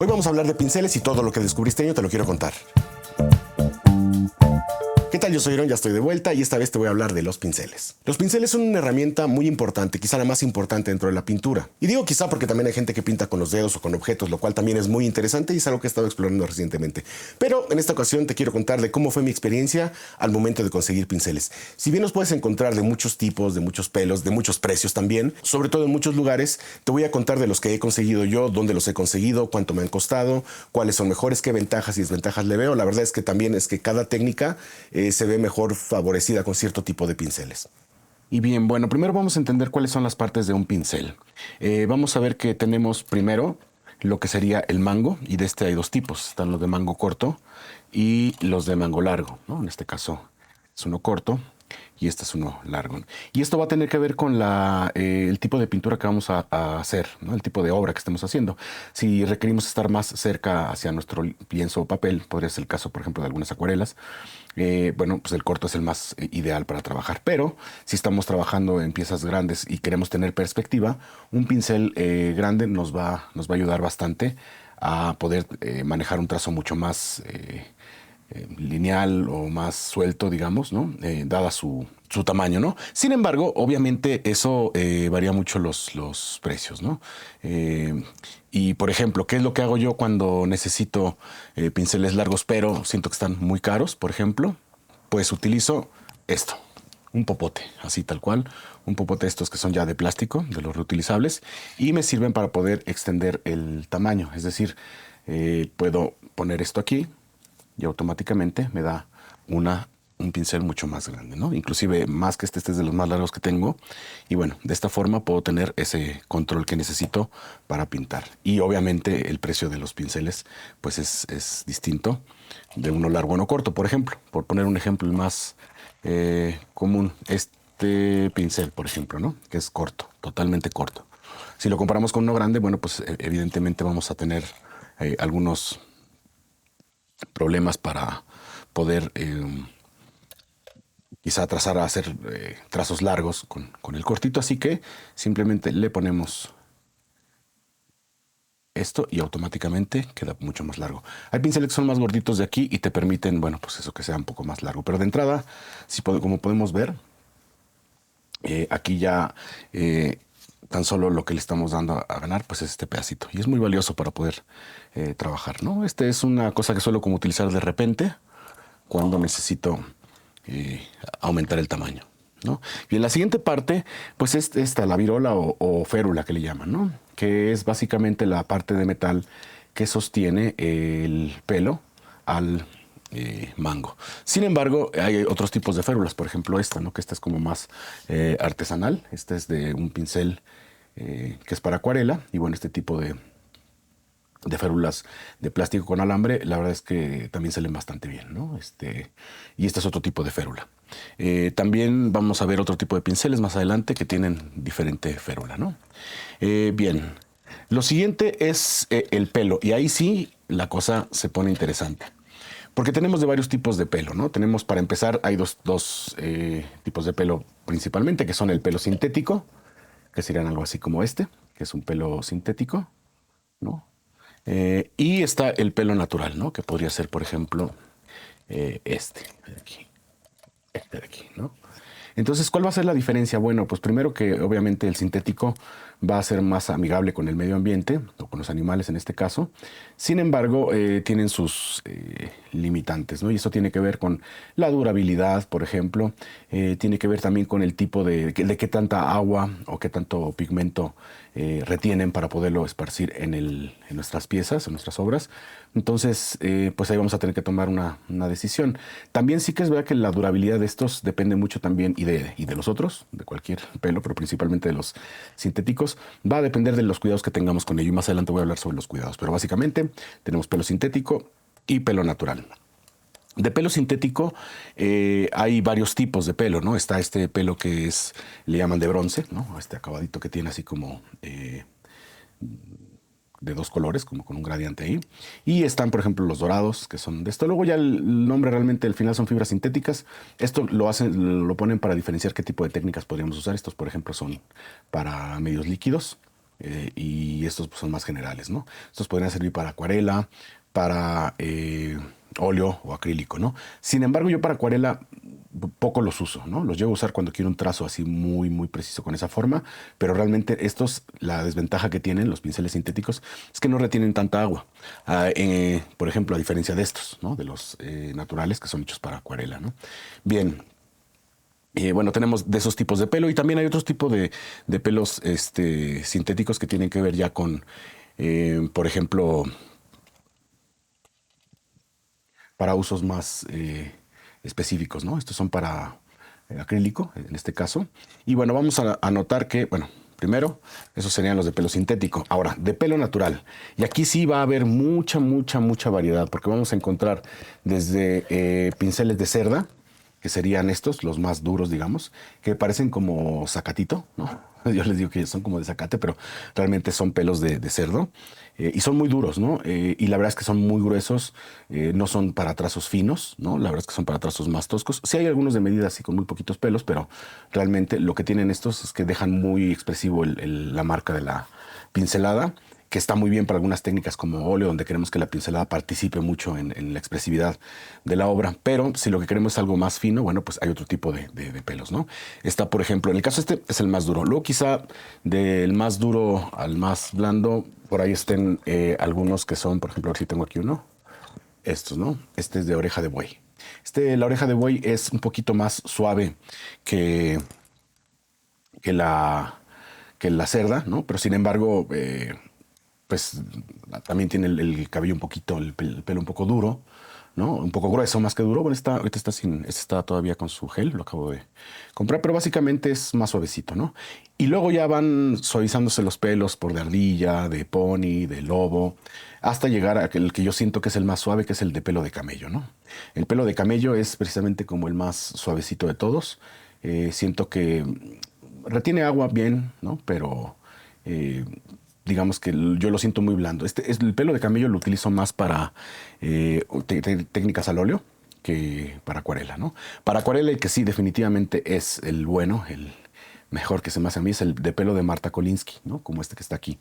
Hoy vamos a hablar de pinceles y todo lo que descubrí este año te lo quiero contar. ¿Qué tal? Yo soy Aaron, ya estoy de vuelta y esta vez te voy a hablar de los pinceles. Los pinceles son una herramienta muy importante, quizá la más importante dentro de la pintura. Y digo quizá porque también hay gente que pinta con los dedos o con objetos, lo cual también es muy interesante y es algo que he estado explorando recientemente. Pero en esta ocasión te quiero contar de cómo fue mi experiencia al momento de conseguir pinceles. Si bien los puedes encontrar de muchos tipos, de muchos pelos, de muchos precios también, sobre todo en muchos lugares, te voy a contar de los que he conseguido yo, dónde los he conseguido, cuánto me han costado, cuáles son mejores, qué ventajas y desventajas le veo. La verdad es que también es que cada técnica se ve mejor favorecida con cierto tipo de pinceles. Y bien, bueno, primero vamos a entender cuáles son las partes de un pincel. Vamos a ver que tenemos primero lo que sería el mango, y de este hay dos tipos. Están los de mango corto y los de mango largo, ¿no? En este caso es uno corto y este es uno largo. Y esto va a tener que ver con el tipo de pintura que vamos a hacer, ¿no? El tipo de obra que estemos haciendo. Si requerimos estar más cerca hacia nuestro lienzo o papel, podría ser el caso, por ejemplo, de algunas acuarelas, bueno, pues el corto es el más ideal para trabajar. Pero si estamos trabajando en piezas grandes y queremos tener perspectiva, un pincel grande nos va a ayudar bastante a poder manejar un trazo mucho más lineal o más suelto, digamos, ¿no? Dada su tamaño, ¿no? Sin embargo, obviamente eso varía mucho los precios, ¿no? Y por ejemplo, ¿qué es lo que hago yo cuando necesito pinceles largos, pero siento que están muy caros, por ejemplo? Pues utilizo esto, un popote, así tal cual, un popote estos que son ya de plástico, de los reutilizables, y me sirven para poder extender el tamaño. Es decir, puedo poner esto aquí y automáticamente me da un pincel mucho más grande, ¿no? Inclusive más que este es de los más largos que tengo. Y bueno, de esta forma puedo tener ese control que necesito para pintar. Y obviamente el precio de los pinceles pues es distinto de uno largo a uno corto. Por ejemplo, por poner un ejemplo el más común, este pincel, por ejemplo, ¿no? Que es corto, totalmente corto. Si lo comparamos con uno grande, bueno, pues evidentemente vamos a tener algunos problemas para poder quizá trazar, hacer trazos largos con el cortito, así que simplemente le ponemos esto y automáticamente queda mucho más largo. Hay pinceles que son más gorditos de aquí y te permiten, bueno, pues eso, que sea un poco más largo, pero de entrada, como podemos ver, aquí ya tan solo lo que le estamos dando a ganar pues es este pedacito, y es muy valioso para poder trabajar, ¿no? Este es una cosa que suelo como utilizar de repente cuando necesito aumentar el tamaño, ¿no? Y en la siguiente parte, pues es esta, la virola o férula que le llaman, ¿no? Que es básicamente la parte de metal que sostiene el pelo al mango. Sin embargo, hay otros tipos de férulas, por ejemplo esta, ¿no? Que esta es como más artesanal. Este es de un pincel que es para acuarela, y bueno, este tipo de férulas de plástico con alambre, la verdad es que también salen bastante bien, ¿no? Y este es otro tipo de férula. También vamos a ver otro tipo de pinceles más adelante que tienen diferente férula, ¿no? Bien, lo siguiente es el pelo, y ahí sí la cosa se pone interesante. Porque tenemos de varios tipos de pelo, ¿no? Tenemos, para empezar, hay dos tipos de pelo principalmente, que son el pelo sintético, que serían algo así como este, que es un pelo sintético, ¿no? Y está el pelo natural, ¿no? Que podría ser, por ejemplo, este de aquí, ¿no? Entonces, ¿cuál va a ser la diferencia? Bueno, pues primero que obviamente el sintético va a ser más amigable con el medio ambiente, o con los animales en este caso. Sin embargo, tienen sus limitantes, ¿no? Y eso tiene que ver con la durabilidad, por ejemplo. Tiene que ver también con el tipo de qué tanta agua o qué tanto pigmento retienen para poderlo esparcir en nuestras piezas, en nuestras obras. Entonces, pues ahí vamos a tener que tomar una decisión. También sí que es verdad que la durabilidad de estos depende mucho también, y de los otros, de cualquier pelo, pero principalmente de los sintéticos, va a depender de los cuidados que tengamos con ello. Y más adelante voy a hablar sobre los cuidados. Pero básicamente tenemos pelo sintético y pelo natural. De pelo sintético hay varios tipos de pelo, ¿no? Está este pelo que le llaman de bronce, ¿no? Este acabadito que tiene así como de dos colores, como con un gradiente ahí. Y están, por ejemplo, los dorados, que son de esto. Luego ya el nombre realmente al final son fibras sintéticas. Esto lo ponen para diferenciar qué tipo de técnicas podríamos usar. Estos, por ejemplo, son para medios líquidos. y estos pues, son más generales, ¿no? Estos podrían servir para acuarela, para óleo o acrílico, ¿no? Sin embargo, yo para acuarela poco los uso, ¿no? Los llevo a usar cuando quiero un trazo así muy, muy preciso con esa forma, pero realmente estos, la desventaja que tienen los pinceles sintéticos es que no retienen tanta agua. Por ejemplo, a diferencia de estos, ¿no? De los naturales que son hechos para acuarela, ¿no? Bien. Bueno, tenemos de esos tipos de pelo y también hay otros tipos de pelos sintéticos que tienen que ver ya con, por ejemplo, para usos más específicos, ¿no? Estos son para acrílico, en este caso. Y bueno, vamos a notar que, bueno, primero, esos serían los de pelo sintético. Ahora, de pelo natural. Y aquí sí va a haber mucha, mucha, mucha variedad, porque vamos a encontrar desde pinceles de cerda, que serían estos, los más duros, digamos, que parecen como zacatito, ¿no? Yo les digo que son como de zacate, pero realmente son pelos de cerdo y son muy duros, ¿no? Y la verdad es que son muy gruesos, no son para trazos finos, ¿no? La verdad es que son para trazos más toscos. Sí hay algunos de medida así con muy poquitos pelos, pero realmente lo que tienen estos es que dejan muy expresivo la marca de la pincelada, que está muy bien para algunas técnicas como óleo, donde queremos que la pincelada participe mucho en la expresividad de la obra. Pero si lo que queremos es algo más fino, bueno, pues hay otro tipo de pelos, ¿no? Está, por ejemplo, en el caso este es el más duro. Luego quizá del más duro al más blando, por ahí estén algunos que son, por ejemplo, a ver si tengo aquí uno. Estos, ¿no? Este es de oreja de buey. La oreja de buey es un poquito más suave que, que la, que la cerda, ¿no? Pero sin embargo, pues también tiene el cabello un poquito, el pelo un poco duro, ¿no? Un poco grueso más que duro. Bueno, ahorita está está todavía con su gel, lo acabo de comprar, pero básicamente es más suavecito, ¿no? Y luego ya van suavizándose los pelos por de ardilla, de pony, de lobo, hasta llegar a el que yo siento que es el más suave, que es el de pelo de camello, ¿no? El pelo de camello es precisamente como el más suavecito de todos. Siento que retiene agua bien, ¿no? Pero digamos que yo lo siento muy blando. El pelo de camello lo utilizo más para técnicas al óleo que para acuarela, ¿no? Para acuarela el que sí definitivamente es el bueno, el mejor que se me hace a mí es el de pelo de Marta Kolinsky, ¿no? Como este que está aquí.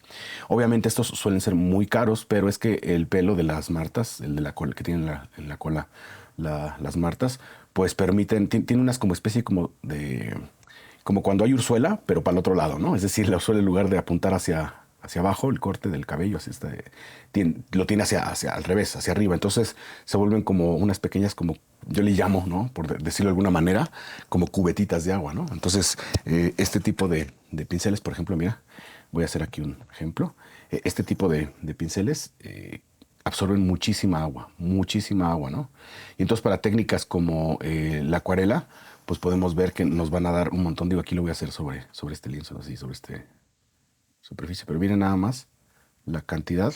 Obviamente estos suelen ser muy caros, pero es que el pelo de las martas, el de la cola, que tienen en la cola las martas, pues tiene unas como especie como de, como cuando hay ursuela, pero para el otro lado, ¿no? Es decir, la ursuela en lugar de apuntar hacia abajo, el corte del cabello, así lo tiene hacia al revés, hacia arriba. Entonces se vuelven como unas pequeñas, como yo le llamo, ¿no? Por decirlo de alguna manera, como cubetitas de agua, ¿no? Entonces, este tipo de pinceles, por ejemplo, mira, voy a hacer aquí un ejemplo. Este tipo de pinceles absorben muchísima agua, ¿no? Y entonces para técnicas como la acuarela, pues podemos ver que nos van a dar un montón. Digo, aquí lo voy a hacer sobre este lienzo, así, sobre esta superficie. Pero miren nada más la cantidad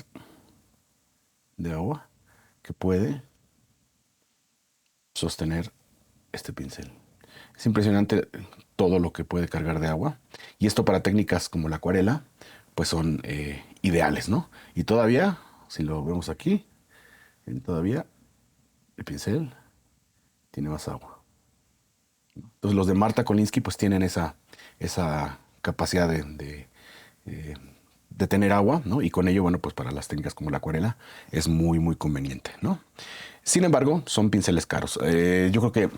de agua que puede sostener este pincel. Es impresionante todo lo que puede cargar de agua. Y esto para técnicas como la acuarela, pues son ideales, ¿no? Y todavía, si lo vemos aquí, todavía el pincel tiene más agua. Entonces los de Marta Kolinsky pues tienen esa capacidad de tener agua, ¿no? Y con ello, bueno, pues para las técnicas como la acuarela es muy, muy conveniente, ¿no? Sin embargo, son pinceles caros. Yo creo que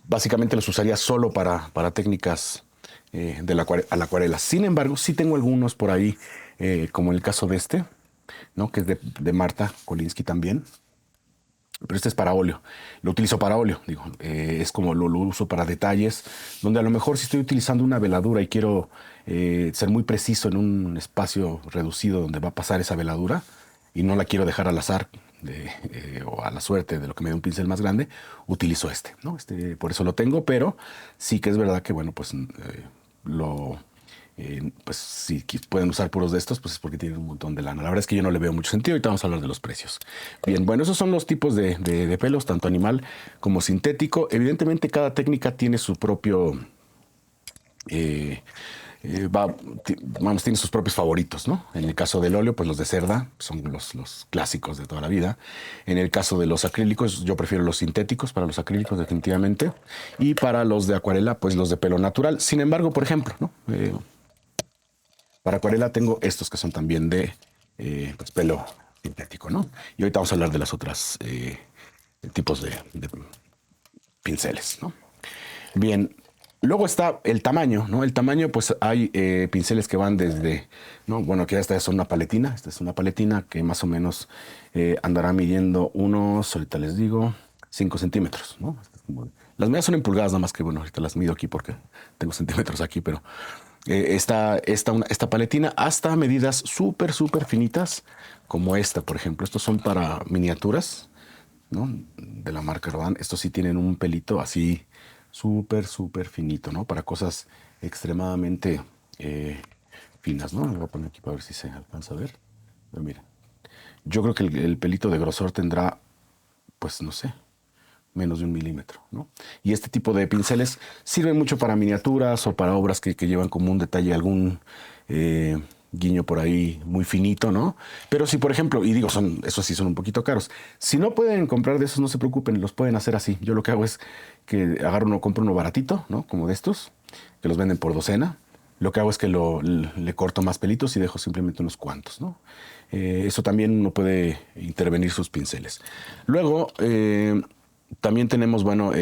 básicamente los usaría solo para técnicas a la acuarela. Sin embargo, sí tengo algunos por ahí, como el caso de este, ¿no? Que es de Marta Kolinsky también. Pero este es para óleo. Lo utilizo para óleo, digo. Es como lo uso para detalles, donde a lo mejor si estoy utilizando una veladura y quiero ser muy preciso en un espacio reducido donde va a pasar esa veladura y no la quiero dejar al azar o a la suerte de lo que me dé un pincel más grande, utilizo este, ¿no? Por eso lo tengo, pero sí que es verdad que, bueno, pues pues si pueden usar puros de estos, pues es porque tienen un montón de lana. La verdad es que yo no le veo mucho sentido. Ahorita vamos a hablar de los precios. Bien, bueno, esos son los tipos de pelos, tanto animal como sintético. Evidentemente cada técnica tiene su propio... tiene sus propios favoritos, ¿no? En el caso del óleo, pues los de cerda son los clásicos de toda la vida. En el caso de los acrílicos, yo prefiero los sintéticos para los acrílicos definitivamente. Y para los de acuarela, pues los de pelo natural. Sin embargo, por ejemplo, ¿no? Para acuarela tengo estos que son también de pues, pelo sintético, ¿no? Y ahorita vamos a hablar de las otras tipos de pinceles, ¿no? Bien, luego está el tamaño, ¿no? El tamaño, pues hay pinceles que van desde, ¿no? Bueno, que esta es una paletina. Esta es una paletina que más o menos andará midiendo unos, ahorita les digo, 5 centímetros, ¿no? Las medidas son en pulgadas, nada más que, bueno, ahorita las mido aquí porque tengo centímetros aquí, pero esta paletina hasta medidas súper, súper finitas, como esta, por ejemplo. Estos son para miniaturas, ¿no? De la marca Rodin. Estos sí tienen un pelito así súper, súper finito, ¿no? Para cosas extremadamente finas, ¿no? Lo voy a poner aquí para ver si se alcanza a ver. Pero miren, yo creo que el pelito de grosor tendrá, pues no sé, menos de 1 milímetro, ¿no? Y este tipo de pinceles sirven mucho para miniaturas o para obras que llevan como un detalle, algún guiño por ahí muy finito, ¿no? Pero si, por ejemplo, y digo, esos sí son un poquito caros. Si no pueden comprar de esos, no se preocupen, los pueden hacer así. Yo lo que hago es que compro uno baratito, ¿no? Como de estos, que los venden por docena. Lo que hago es que le corto más pelitos y dejo simplemente unos cuantos, ¿no? Eso también uno puede intervenir sus pinceles. Luego, también tenemos, bueno,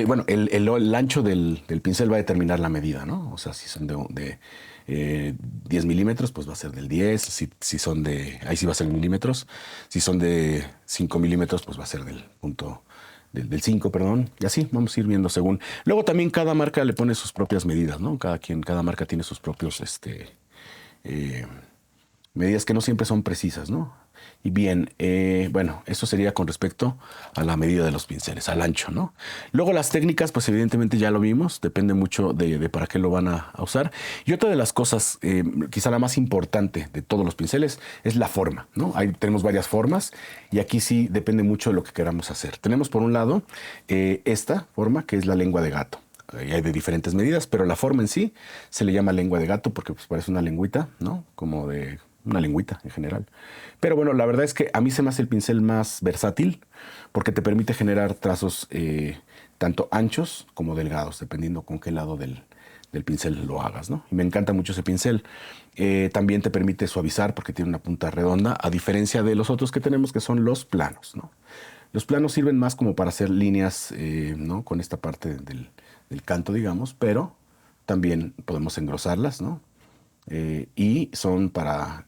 bueno, el ancho del pincel va a determinar la medida, ¿no? O sea, si son de 10 milímetros, pues va a ser del 10. Si son ahí sí va a ser milímetros. Si son de 5 milímetros, pues va a ser del 5, perdón. Y así vamos a ir viendo según. Luego también cada marca le pone sus propias medidas, ¿no? Cada marca tiene sus propios, medidas que no siempre son precisas, ¿no? Y bien, bueno, eso sería con respecto a la medida de los pinceles, al ancho, ¿no? Luego las técnicas, pues evidentemente ya lo vimos, depende mucho de para qué lo van a usar. Y otra de las cosas, quizá la más importante de todos los pinceles, es la forma, ¿no? Tenemos varias formas y aquí sí depende mucho de lo que queramos hacer. Tenemos por un lado esta forma que es la lengua de gato. Hay de diferentes medidas, pero la forma en sí se le llama lengua de gato porque pues parece una lengüita, ¿no? Como de una lengüita en general. Pero bueno, la verdad es que a mí se me hace el pincel más versátil porque te permite generar trazos tanto anchos como delgados, dependiendo con qué lado del pincel lo hagas, ¿no? Y me encanta mucho ese pincel. También te permite suavizar porque tiene una punta redonda, a diferencia de los otros que tenemos que son los planos, ¿no? Los planos sirven más como para hacer líneas, ¿no? Con esta parte del canto, digamos, pero también podemos engrosarlas, ¿no? Y son para,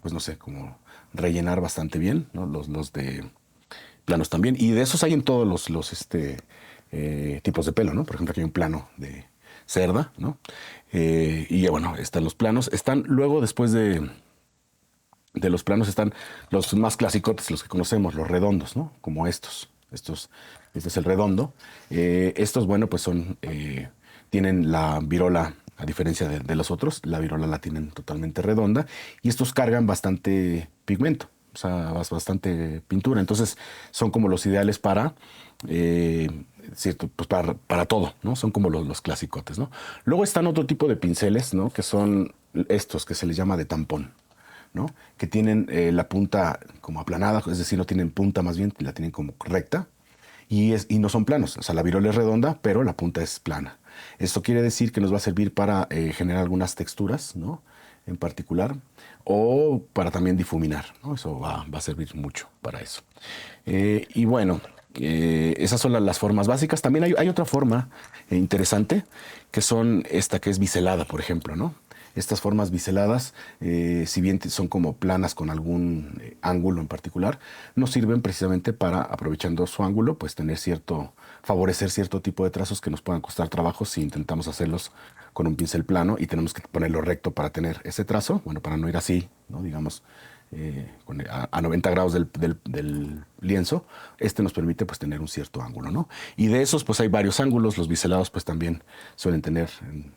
pues no sé, como rellenar bastante bien, ¿no? Los de planos también. Y de esos hay en todos los tipos de pelo, ¿no? Por ejemplo, aquí hay un plano de cerda, ¿no? Y bueno, están los planos. Están luego, después de los planos, están los más clásicos, los que conocemos, los redondos, ¿no? Como estos. Este es el redondo. Estos, bueno, pues tienen la virola. A diferencia de los otros, la virola la tienen totalmente redonda y estos cargan bastante pigmento, o sea, bastante pintura. Entonces, son como los ideales para, cierto, pues para todo, ¿no? Son como los clasicotes, ¿no? Luego están otro tipo de pinceles, ¿no? Que son estos que se les llama de tampón, ¿no? Que tienen la punta como aplanada, es decir, no tienen punta, más bien la tienen como recta y no son planos. O sea, la virola es redonda, pero la punta es plana. Esto quiere decir que nos va a servir para generar algunas texturas, ¿no? En particular, o para también difuminar, ¿no? Eso va a servir mucho para eso. Y bueno, esas son las formas básicas. También hay otra forma interesante, que son esta que es biselada, por ejemplo, ¿no? Estas formas biseladas, si bien son como planas con algún ángulo en particular, nos sirven precisamente para, aprovechando su ángulo, pues favorecer cierto tipo de trazos que nos puedan costar trabajo si intentamos hacerlos con un pincel plano y tenemos que ponerlo recto para tener ese trazo, bueno, para no ir así, ¿no? Digamos, a 90 grados del lienzo, nos permite pues tener un cierto ángulo, ¿no? Y de esos pues hay varios ángulos. Los biselados pues también suelen tener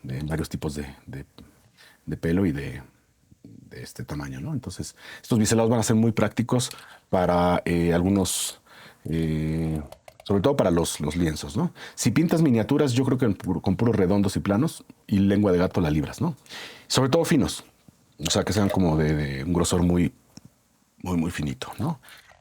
en varios tipos de pelo y de este tamaño, ¿no? Entonces, estos biselados van a ser muy prácticos para algunos, sobre todo para los lienzos, ¿no? Si pintas miniaturas, yo creo que con puros redondos y planos y lengua de gato la libras, ¿no? Sobre todo finos, o sea, que sean como de un grosor muy, muy, muy finito, ¿no?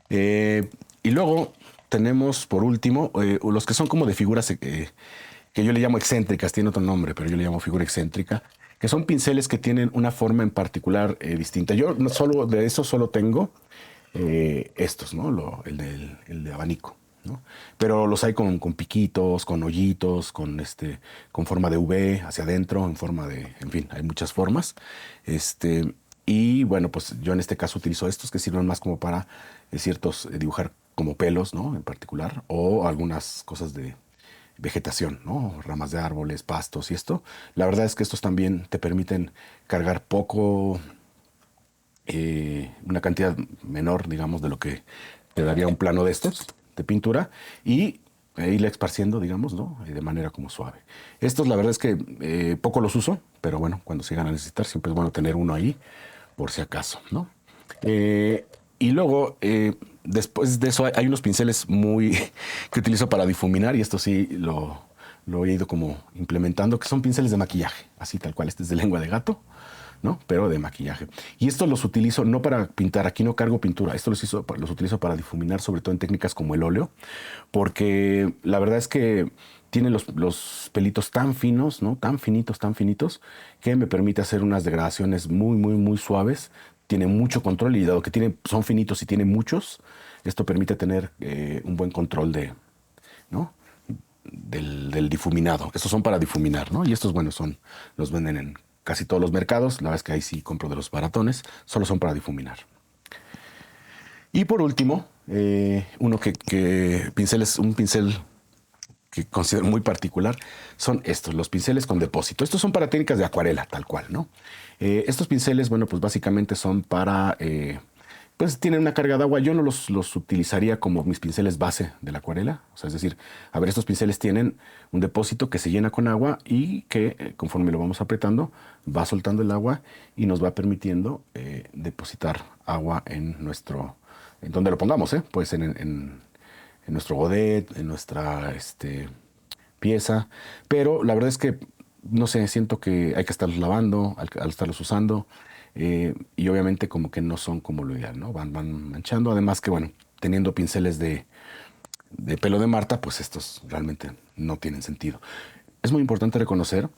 Y luego tenemos, por último, los que son como de figuras que yo le llamo excéntricas, tiene otro nombre, pero yo le llamo figura excéntrica, que son pinceles que tienen una forma en particular distinta. Yo no solo de eso solo tengo estos, ¿no? El de abanico, ¿no? Pero los hay con piquitos, con hoyitos, con forma de V hacia adentro, en forma de, en fin, hay muchas formas. Y bueno, pues yo en este caso utilizo estos que sirven más como para dibujar como pelos, ¿no? En particular, o algunas cosas de vegetación, ¿no? Ramas de árboles, pastos y esto. La verdad es que estos también te permiten cargar poco, una cantidad menor, digamos, de lo que te daría un plano de estos, de pintura, y irle esparciendo, digamos, ¿no? De manera como suave. Estos, la verdad es que poco los uso, pero bueno, cuando se llegan a necesitar, siempre es bueno tener uno ahí, por si acaso, ¿no? Y luego, después de eso, hay unos pinceles que utilizo para difuminar, y esto sí lo he ido como implementando, que son pinceles de maquillaje, así tal cual. Este es de lengua de gato, ¿no? Pero de maquillaje. Y estos los utilizo no para pintar, aquí no cargo pintura, los utilizo para difuminar, sobre todo en técnicas como el óleo, porque la verdad es que tiene los pelitos tan finos, ¿no? Tan finitos, que me permite hacer unas degradaciones muy suaves. Tiene mucho control y dado que son finitos y tiene muchos, esto permite tener un buen control ¿no? del difuminado. Estos son para difuminar, ¿no? Y estos, bueno, los venden en casi todos los mercados. La verdad es que ahí sí compro de los baratones. Solo son para difuminar. Y por último, un pincel que considero muy particular, son estos, los pinceles con depósito. Estos son para técnicas de acuarela, tal cual, ¿no? Estos pinceles, bueno, pues básicamente son para, pues tienen una carga de agua. Yo no los utilizaría como mis pinceles base de la acuarela. O sea, es decir, a ver, estos pinceles tienen un depósito que se llena con agua y que conforme lo vamos apretando, va soltando el agua y nos va permitiendo depositar agua en donde lo pongamos, ¿eh? Pues en nuestro godet, en nuestra pieza. Pero la verdad es que, no sé, siento que hay que estarlos lavando al estarlos usando. Y obviamente como que no son como lo ideal, ¿no? Van manchando. Además que, bueno, teniendo pinceles de pelo de Marta, pues estos realmente no tienen sentido. Es muy importante reconocer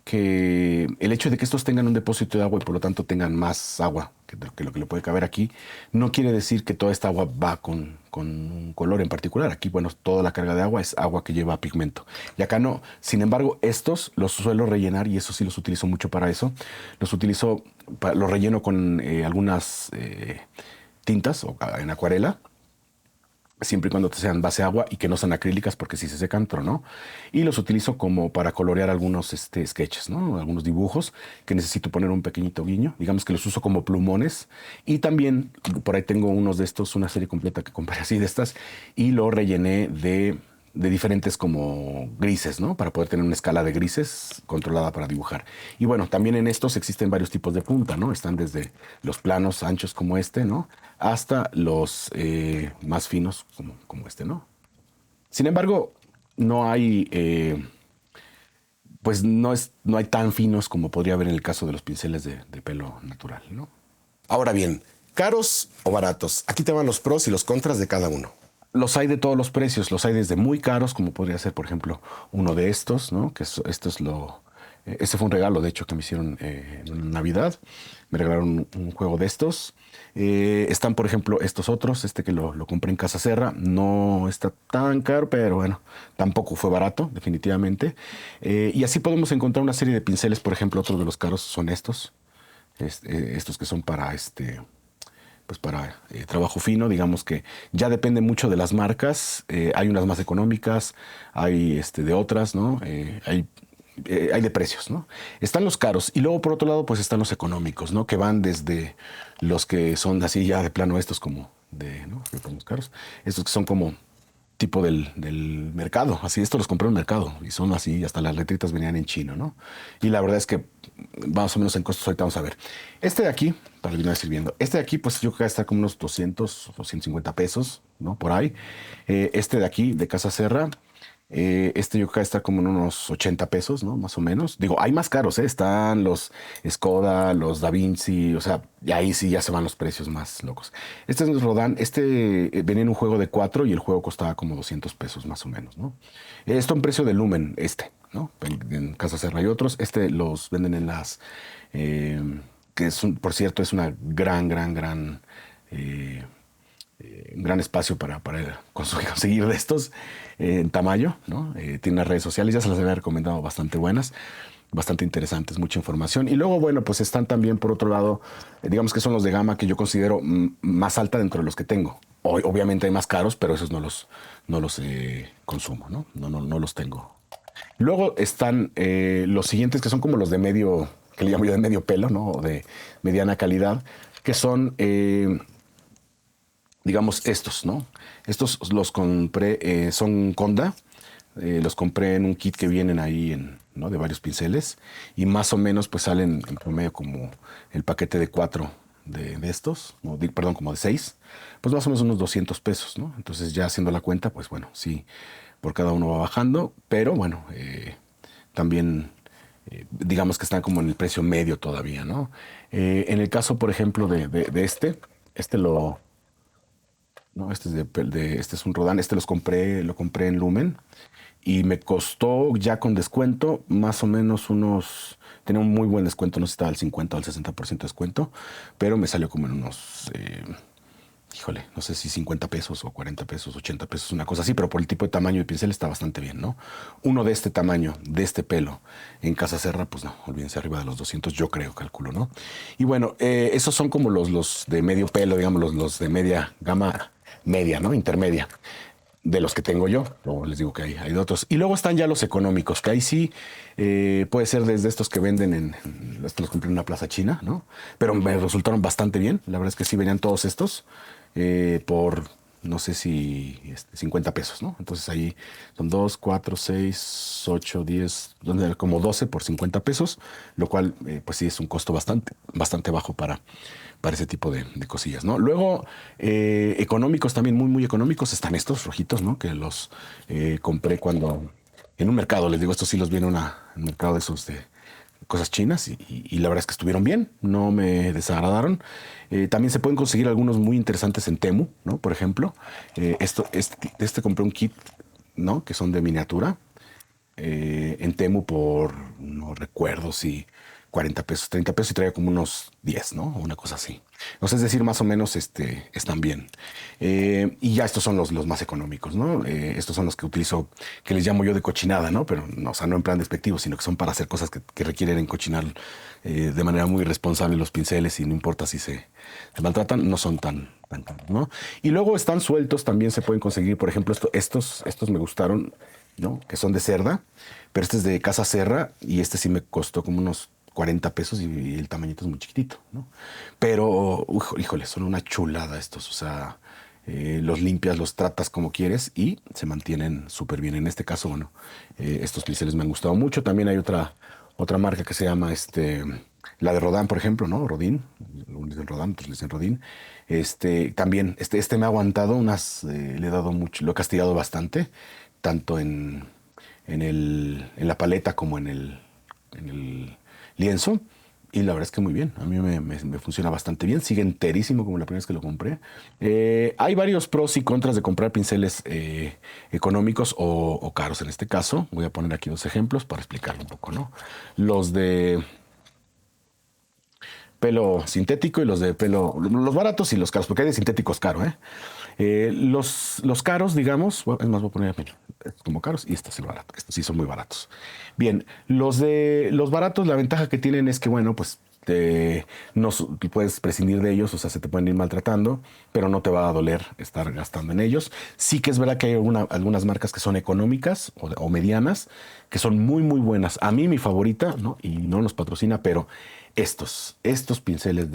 que el hecho de que estos tengan un depósito de agua y por lo tanto tengan más agua que lo que le puede caber aquí, no quiere decir que toda esta agua va con un color en particular. Aquí, bueno, toda la carga de agua es agua que lleva pigmento. Y acá no. Sin embargo, estos los suelo rellenar, y eso sí los utilizo mucho para eso. Los relleno con algunas tintas en acuarela, siempre y cuando sean base agua y que no sean acrílicas, porque si se secan, tronó. Y los utilizo como para colorear algunos sketches, ¿no? Algunos dibujos que necesito poner un pequeñito guiño. Digamos que los uso como plumones. Y también por ahí tengo unos de estos, una serie completa que compré así de estas, y lo rellené de diferentes como grises, ¿no? Para poder tener una escala de grises controlada para dibujar. Y bueno, también en estos existen varios tipos de punta, ¿no? Están desde los planos anchos como este, ¿no? Hasta los más finos como este, ¿no? Sin embargo, no hay, pues no hay tan finos como podría haber en el caso de los pinceles de pelo natural, ¿no? Ahora bien, ¿caros o baratos? Aquí te van los pros y los contras de cada uno. Los hay de todos los precios, los hay desde muy caros, como podría ser, por ejemplo, uno de estos, ¿no? Este fue un regalo, de hecho, que me hicieron en Navidad. Me regalaron un juego de estos. Están, por ejemplo, estos otros, que lo compré en Casa Serra. No está tan caro, pero bueno, tampoco fue barato, definitivamente. Y así podemos encontrar una serie de pinceles, por ejemplo, otros de los caros son estos. Estos que son para pues para trabajo fino, digamos que ya depende mucho de las marcas. Hay unas más económicas, hay de otras, ¿no? Hay de precios, ¿no? Están los caros y luego por otro lado pues están los económicos, ¿no? Que van desde los que son así ya de plano estos como ¿no? Que son los caros, estos que son como tipo del mercado, así estos los compré en el mercado y son así, hasta las letritas venían en chino, ¿no? Y la verdad es que más o menos en costos ahorita vamos a ver. Este de aquí, para el vino sirviendo, este de aquí pues yo creo que va a estar como unos 200 o 150 pesos, ¿no? Por ahí. Este de aquí, de Casa Serra, Este yo creo que está como en unos 80 pesos, ¿no? Más o menos. Digo, hay más caros, ¿eh? Están los Skoda, los Da Vinci, o sea, y ahí sí ya se van los precios más locos. Este es Rodin, venía en un juego de 4 y el juego costaba como 200 pesos más o menos, ¿no? Esto en precio de Lumen, ¿no? En Casa Serra y otros. Los venden en eh, por cierto, es una gran eh, un gran espacio para conseguir de estos en tamaño, ¿no? Tiene unas redes sociales, ya se las había recomendado bastante buenas, bastante interesantes, mucha información. Y luego, bueno, pues están también, por otro lado, digamos que son los de gama que yo considero más alta dentro de los que tengo. Obviamente hay más caros, pero esos no los consumo, ¿no? No los tengo. Luego están los siguientes que son como los de medio, que le llamo yo de medio pelo, ¿no? O de mediana calidad, que son digamos estos, ¿no? Estos los compré, son Conda, los compré en un kit que vienen ahí ¿no? De varios pinceles y más o menos pues salen en promedio como el paquete de 4 de estos, perdón, como de 6, pues más o menos unos 200 pesos, ¿no? Entonces ya haciendo la cuenta, pues bueno, sí, por cada uno va bajando, pero bueno, también digamos que están como en el precio medio todavía, ¿no? En el caso, por ejemplo, de este no, este es un Rodin, lo compré en Lumen y me costó ya con descuento más o menos tenía un muy buen descuento, no sé si estaba al 50 o al 60% de descuento, pero me salió como en unos, híjole, no sé si 50 pesos o 40 pesos, 80 pesos, una cosa así, pero por el tipo de tamaño de pincel está bastante bien, ¿no? Uno de este tamaño, de este pelo, en Casa Serra, pues no, olvídense, arriba de los 200, yo creo, calculo, ¿no? Y bueno, esos son como los de medio pelo, digamos, los de media gama media, ¿no? Intermedia, de los que tengo yo. Luego les digo que hay de otros. Y luego están ya los económicos, que ahí sí puede ser desde estos que venden estos los compré en una plaza china, ¿no? Pero me resultaron bastante bien. La verdad es que sí venían todos estos por, no sé si 50 pesos, ¿no? Entonces ahí son 2, 4, 6, 8, 10, como 12 por 50 pesos, lo cual pues sí es un costo bastante bajo para ese tipo de cosillas, ¿no? Luego, económicos también, muy económicos, están estos rojitos, ¿no? Que los compré en un mercado, les digo, estos sí los vi en un mercado de esos de cosas chinas y la verdad es que estuvieron bien, no me desagradaron. También se pueden conseguir algunos muy interesantes en Temu, ¿no? Por ejemplo, compré un kit, ¿no? Que son de miniatura, en Temu por, no recuerdo si 40 pesos, 30 pesos y traía como unos 10, ¿no? Una cosa así. O sea, es decir, más o menos están bien. Y ya estos son los más económicos, ¿no? Estos son los que utilizo, que les llamo yo de cochinada, ¿no? Pero, no, o sea, no en plan despectivo, sino que son para hacer cosas que requieren encocinar de manera muy responsable los pinceles y no importa si se maltratan, no son tan caros, ¿no? Y luego están sueltos, también se pueden conseguir, por ejemplo, estos me gustaron, ¿no? Que son de cerda, pero este es de Casa Serra y este sí me costó como unos 40 pesos y el tamañito es muy chiquitito, ¿no? Pero, híjole, son una chulada estos, o sea, los limpias, los tratas como quieres y se mantienen súper bien. En este caso, bueno, estos pinceles me han gustado mucho. También hay otra marca que se llama la de Rodin, por ejemplo, ¿no? Rodin, unos dicen Rodin, otros le dicen Rodin. También, me ha aguantado le he dado mucho, lo he castigado bastante, tanto en la paleta como en el lienzo. Y la verdad es que muy bien, a mí me funciona bastante bien, sigue enterísimo como la primera vez que lo compré. Hay varios pros y contras de comprar pinceles económicos o caros en este caso. Voy a poner aquí dos ejemplos para explicarlo un poco, ¿no? Los de pelo sintético y los baratos y los caros, porque hay de sintéticos caros, ¿eh? Los caros, digamos, es más, voy a poner como caros y este es el barato. Estos sí son muy baratos. Bien, los baratos, la ventaja que tienen es que, bueno, pues no puedes prescindir de ellos, o sea, se te pueden ir maltratando, pero no te va a doler estar gastando en ellos. Sí que es verdad que hay algunas marcas que son económicas o medianas, que son muy buenas. A mí mi favorita, ¿no? Y no nos patrocina, pero estos pinceles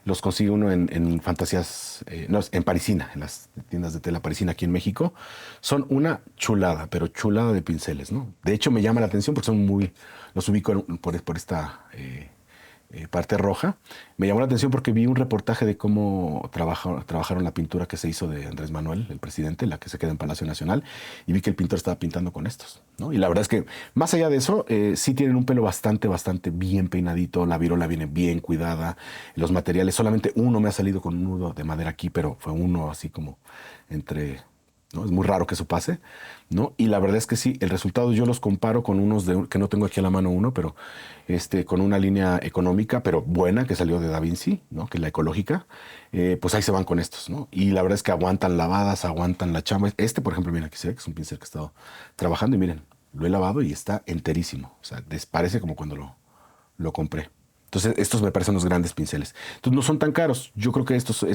los consigue uno en Fantasías, no, en Parisina, en las tiendas de tela Parisina aquí en México. Son una chulada, pero chulada de pinceles, ¿no? De hecho, me llama la atención porque los ubico por esta parte roja. Me llamó la atención porque vi un reportaje de cómo trabajaron la pintura que se hizo de Andrés Manuel, el presidente, la que se queda en Palacio Nacional, y vi que el pintor estaba pintando con estos, ¿no? Y la verdad es que, más allá de eso, sí tienen un pelo bastante bien peinadito, la virola viene bien cuidada, los materiales, solamente uno me ha salido con un nudo de madera aquí, pero fue uno así como entre... ¿no? Es muy raro que eso pase, ¿no? Y la verdad es que sí, el resultado yo los comparo con unos que no tengo aquí a la mano uno, pero con una línea económica, pero buena, que salió de Da Vinci, ¿no? Que es la ecológica, pues ahí se van con estos, ¿no? Y la verdad es que aguantan lavadas, aguantan la chamba. Por ejemplo, miren, aquí se ve que es un pincel que he estado trabajando y miren, lo he lavado y está enterísimo. O sea, parece como cuando lo compré. Entonces, estos me parecen los grandes pinceles. Entonces, no son tan caros. Yo creo que estos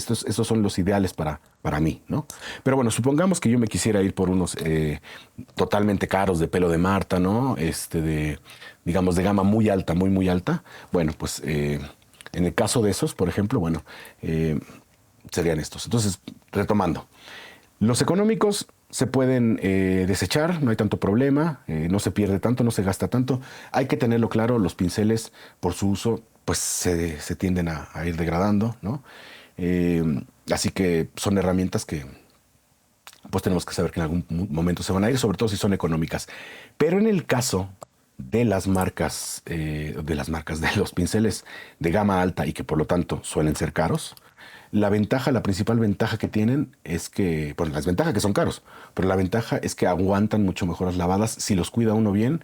son los ideales para mí, ¿no? Pero bueno, supongamos que yo me quisiera ir por unos totalmente caros de pelo de Marta, ¿no? Digamos, de gama muy alta, muy alta. Bueno, pues en el caso de esos, por ejemplo, bueno, serían estos. Entonces, retomando. Los económicos se pueden desechar, no hay tanto problema, no se pierde tanto, no se gasta tanto. Hay que tenerlo claro, los pinceles por su uso pues se tienden a ir degradando, ¿no? Así que son herramientas que pues tenemos que saber que en algún momento se van a ir, sobre todo si son económicas. Pero en el caso de las marcas, de los pinceles de gama alta y que por lo tanto suelen ser caros, la principal ventaja que tienen es que, bueno, la desventaja que son caros, pero la ventaja es que aguantan mucho mejor las lavadas si los cuida uno bien.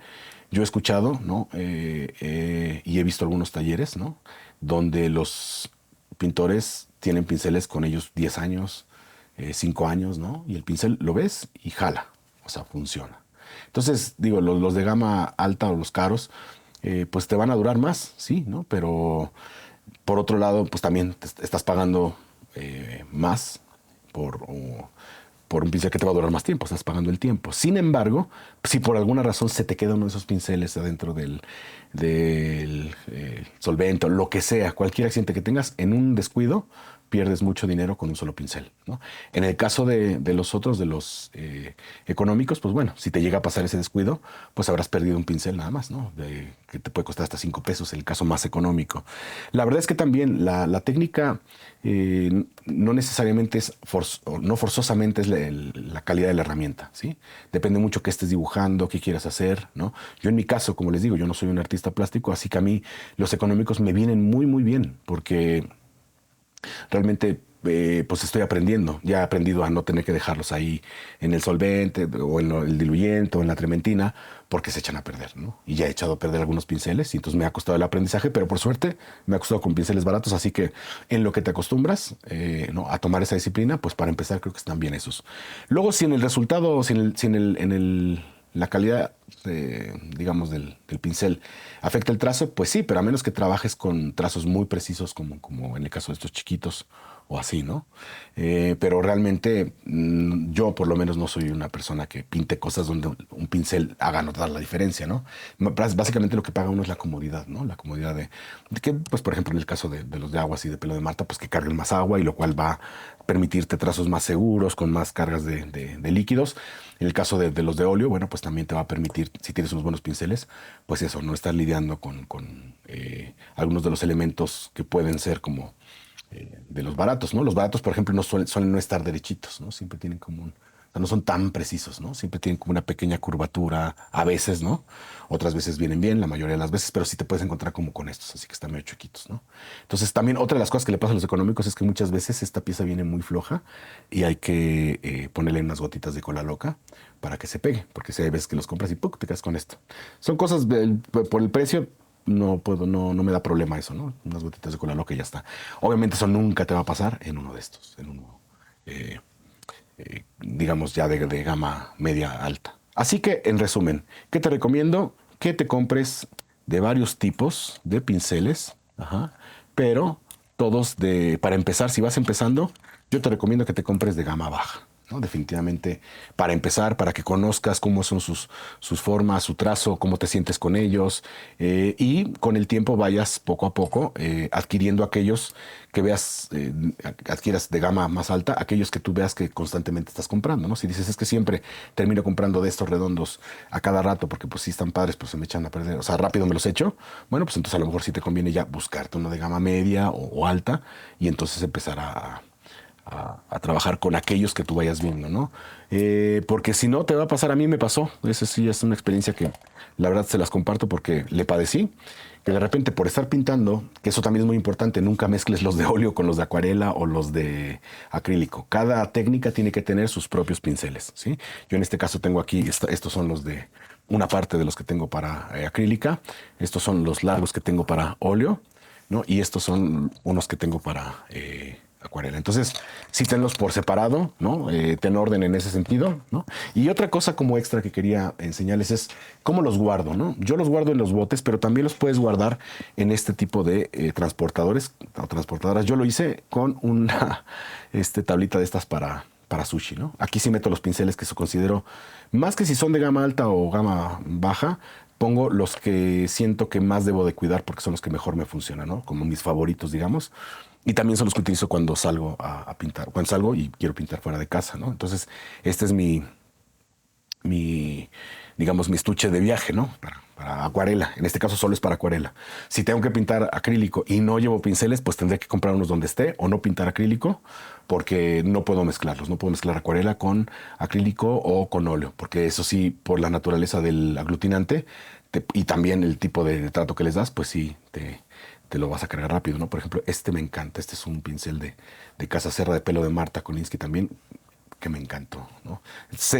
Yo he escuchado, ¿no? Y he visto algunos talleres, ¿no? Donde los pintores tienen pinceles con ellos 10 años, 5 años, ¿no? Y el pincel lo ves y jala, o sea, funciona. Entonces, digo, los de gama alta o los caros, pues te van a durar más, sí, ¿no? Pero por otro lado, pues también estás pagando más por un pincel que te va a durar más tiempo, estás pagando el tiempo. Sin embargo, si por alguna razón se te queda uno de esos pinceles adentro del solvente, o lo que sea, cualquier accidente que tengas, en un descuido, pierdes mucho dinero con un solo pincel, ¿no? En el caso de los otros, de los económicos, pues bueno, si te llega a pasar ese descuido, pues habrás perdido un pincel nada más, ¿no? Que te puede costar hasta 5 pesos, el caso más económico. La verdad es que también la técnica no necesariamente no forzosamente es la calidad de la herramienta, ¿sí? Depende mucho qué estés dibujando, qué quieras hacer, ¿no? Yo en mi caso, como les digo, yo no soy un artista plástico, así que a mí los económicos me vienen muy bien, porque realmente pues estoy aprendiendo. Ya he aprendido a no tener que dejarlos ahí en el solvente o en el diluyente o en la trementina porque se echan a perder, ¿no? Y ya he echado a perder algunos pinceles y entonces me ha costado el aprendizaje, pero por suerte me ha costado con pinceles baratos, así que en lo que te acostumbras ¿no? a tomar esa disciplina, pues para empezar creo que están bien esos. Luego si en el resultado, la calidad, digamos, del pincel afecta el trazo, pues sí, pero a menos que trabajes con trazos muy precisos, como en el caso de estos chiquitos o así, ¿no? Pero realmente yo por lo menos no soy una persona que pinte cosas donde un pincel haga notar la diferencia, ¿no? Básicamente lo que paga uno es la comodidad, ¿no? La comodidad de que, pues por ejemplo, en el caso de los de aguas y de pelo de Marta, pues que carguen más agua y lo cual va a permitirte trazos más seguros, con más cargas de líquidos. En el caso de los de óleo, bueno, pues también te va a permitir, si tienes unos buenos pinceles, pues eso, no estar lidiando con algunos de los elementos que pueden ser como de los baratos, ¿no? Los baratos, por ejemplo, suelen no estar derechitos, ¿no? Siempre tienen como o sea, no son tan precisos, ¿no? Siempre tienen como una pequeña curvatura, a veces, ¿no? Otras veces vienen bien, la mayoría de las veces, pero sí te puedes encontrar como con estos, así que están medio chiquitos, ¿no? Entonces, también otra de las cosas que le pasa a los económicos es que muchas veces esta pieza viene muy floja y hay que ponerle unas gotitas de cola loca para que se pegue, porque si hay veces que los compras y ¡puc! Te quedas con esto. Son cosas, por el precio, no me da problema eso, ¿no? Unas gotitas de cola loca y ya está. Obviamente eso nunca te va a pasar en uno de estos, en uno, digamos, ya de gama media alta. Así que, en resumen, ¿qué te recomiendo? Que te compres de varios tipos de pinceles, pero todos para empezar, si vas empezando, yo te recomiendo que te compres de gama baja. ¿no? Definitivamente, para empezar, para que conozcas cómo son sus formas, su trazo, cómo te sientes con ellos, y con el tiempo vayas poco a poco adquiriendo aquellos que veas, adquieras de gama más alta, aquellos que tú veas que constantemente estás comprando, ¿no? Si dices, es que siempre termino comprando de estos redondos a cada rato porque pues sí están padres, pero se me echan a perder, o sea, rápido me los echo, bueno, pues entonces a lo mejor sí te conviene ya buscarte uno de gama media o alta y entonces empezar a trabajar con aquellos que tú vayas viendo, ¿no? Porque si no, te va a pasar, a mí me pasó, esa sí es una experiencia que la verdad se las comparto porque le padecí, que de repente por estar pintando, que eso también es muy importante, nunca mezcles los de óleo con los de acuarela o los de acrílico. Cada técnica tiene que tener sus propios pinceles, ¿sí? Yo en este caso tengo aquí, estos son los de una parte de los que tengo para acrílica, estos son los largos que tengo para óleo, ¿no? Y estos son unos que tengo para acuarela. Entonces, sí tenlos por separado, ¿no? Ten orden en ese sentido, ¿no? Y otra cosa como extra que quería enseñarles es cómo los guardo, ¿no? Yo los guardo en los botes, pero también los puedes guardar en este tipo de transportadores o transportadoras. Yo lo hice con una tablita de estas para sushi, ¿no? Aquí sí meto los pinceles que considero, más que si son de gama alta o gama baja, pongo los que siento que más debo de cuidar porque son los que mejor me funcionan, ¿no? Como mis favoritos, digamos. Y también son los que utilizo cuando salgo a pintar, cuando salgo y quiero pintar fuera de casa, ¿no? Entonces, este es mi, digamos, mi estuche de viaje, ¿no? Para acuarela. En este caso solo es para acuarela. Si tengo que pintar acrílico y no llevo pinceles, pues tendré que comprar unos donde esté o no pintar acrílico porque no puedo mezclarlos. No puedo mezclar acuarela con acrílico o con óleo, porque eso sí, por la naturaleza del aglutinante y también el tipo de trato que les das, pues sí, te lo vas a cargar rápido, ¿no? Por ejemplo, este me encanta. Este es un pincel de Casa Serra de pelo de Marta Kolinsky también, que me encantó, ¿no?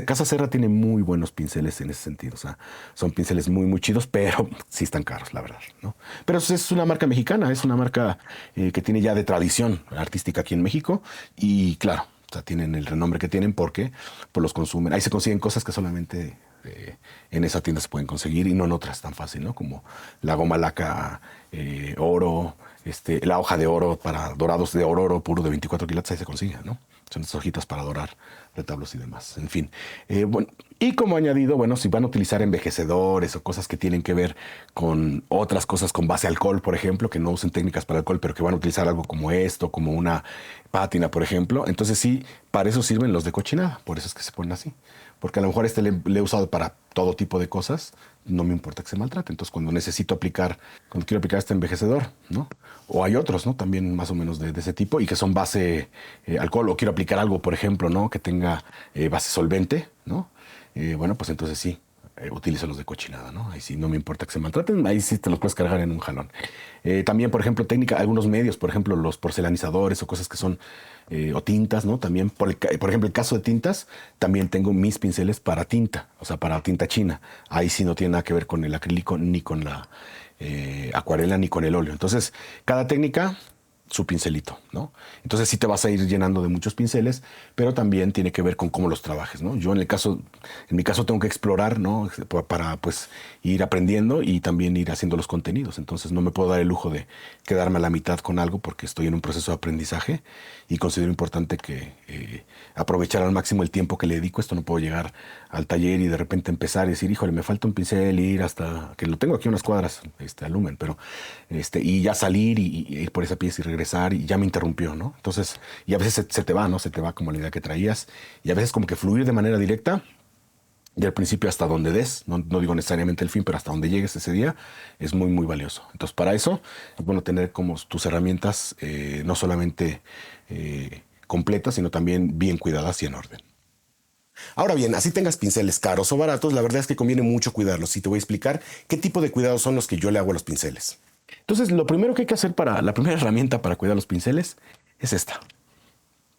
Casa Serra tiene muy buenos pinceles en ese sentido, o sea, son pinceles muy, muy chidos, pero sí están caros, la verdad, ¿no? Pero es una marca mexicana, es una marca que tiene ya de tradición artística aquí en México y claro, o sea, tienen el renombre que tienen porque pues, los consumen. Ahí se consiguen cosas que solamente en esa tienda se pueden conseguir y no en otras tan fácil, ¿no? Como la goma laca oro, la hoja de oro para dorados de oro puro de 24 quilates, ahí se consigue, ¿no? Son estas hojitas para dorar retablos y demás. En fin. Bueno, y como añadido, bueno, si van a utilizar envejecedores o cosas que tienen que ver con otras cosas con base alcohol, por ejemplo, que no usen técnicas para alcohol, pero que van a utilizar algo como esto, como una pátina, por ejemplo, entonces sí, para eso sirven los de cochinada. Por eso es que se ponen así. Porque a lo mejor le he usado para todo tipo de cosas, no me importa que se maltrate. Entonces, cuando cuando quiero aplicar este envejecedor, ¿no? O hay otros, ¿no? También más o menos de ese tipo y que son base alcohol, o quiero aplicar algo, por ejemplo, ¿no? Que tenga base solvente, ¿no? Bueno, pues entonces sí, utilizo los de cochinada, ¿no? Ahí sí no me importa que se maltraten, ahí sí te los puedes cargar en un jalón. También, por ejemplo, algunos medios, por ejemplo, los porcelanizadores o cosas que son, o tintas, ¿no? También, por ejemplo, el caso de tintas, también tengo mis pinceles para tinta, o sea, para tinta china. Ahí sí no tiene nada que ver con el acrílico, ni con la acuarela, ni con el óleo. Entonces, cada técnica su pincelito, ¿no? Entonces sí te vas a ir llenando de muchos pinceles, pero también tiene que ver con cómo los trabajes, ¿no? Yo en mi caso tengo que explorar, ¿no? Para pues ir aprendiendo y también ir haciendo los contenidos. Entonces no me puedo dar el lujo de quedarme a la mitad con algo porque estoy en un proceso de aprendizaje y considero importante que aprovechar al máximo el tiempo que le dedico. Esto no puedo llegar al taller y de repente empezar y decir, híjole, me falta un pincel, ir hasta, que lo tengo aquí unas cuadras, al Lumen, pero, y ya salir y ir por esa pieza y regresar y ya me interrumpió, ¿no? Entonces, y a veces se te va, ¿no? Se te va como la idea que traías y a veces como que fluir de manera directa y al principio hasta donde des, no digo necesariamente el fin, pero hasta donde llegues ese día es muy, muy valioso. Entonces, para eso es bueno tener como tus herramientas no solamente completas, sino también bien cuidadas y en orden. Ahora bien, así tengas pinceles caros o baratos, la verdad es que conviene mucho cuidarlos y te voy a explicar qué tipo de cuidados son los que yo le hago a los pinceles. Entonces, lo primero que hay que hacer la primera herramienta para cuidar los pinceles es esta,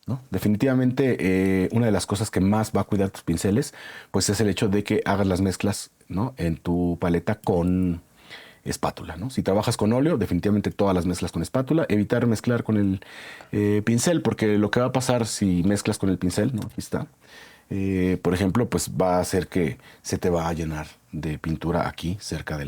¿no? Definitivamente, una de las cosas que más va a cuidar tus pinceles, pues es el hecho de que hagas las mezclas, ¿no? En tu paleta con espátula, ¿no? Si trabajas con óleo, definitivamente todas las mezclas con espátula. Evitar mezclar con el pincel, porque lo que va a pasar si mezclas con el pincel, ¿no? Aquí está. Por ejemplo, pues va a hacer que se te va a llenar de pintura aquí, cerca de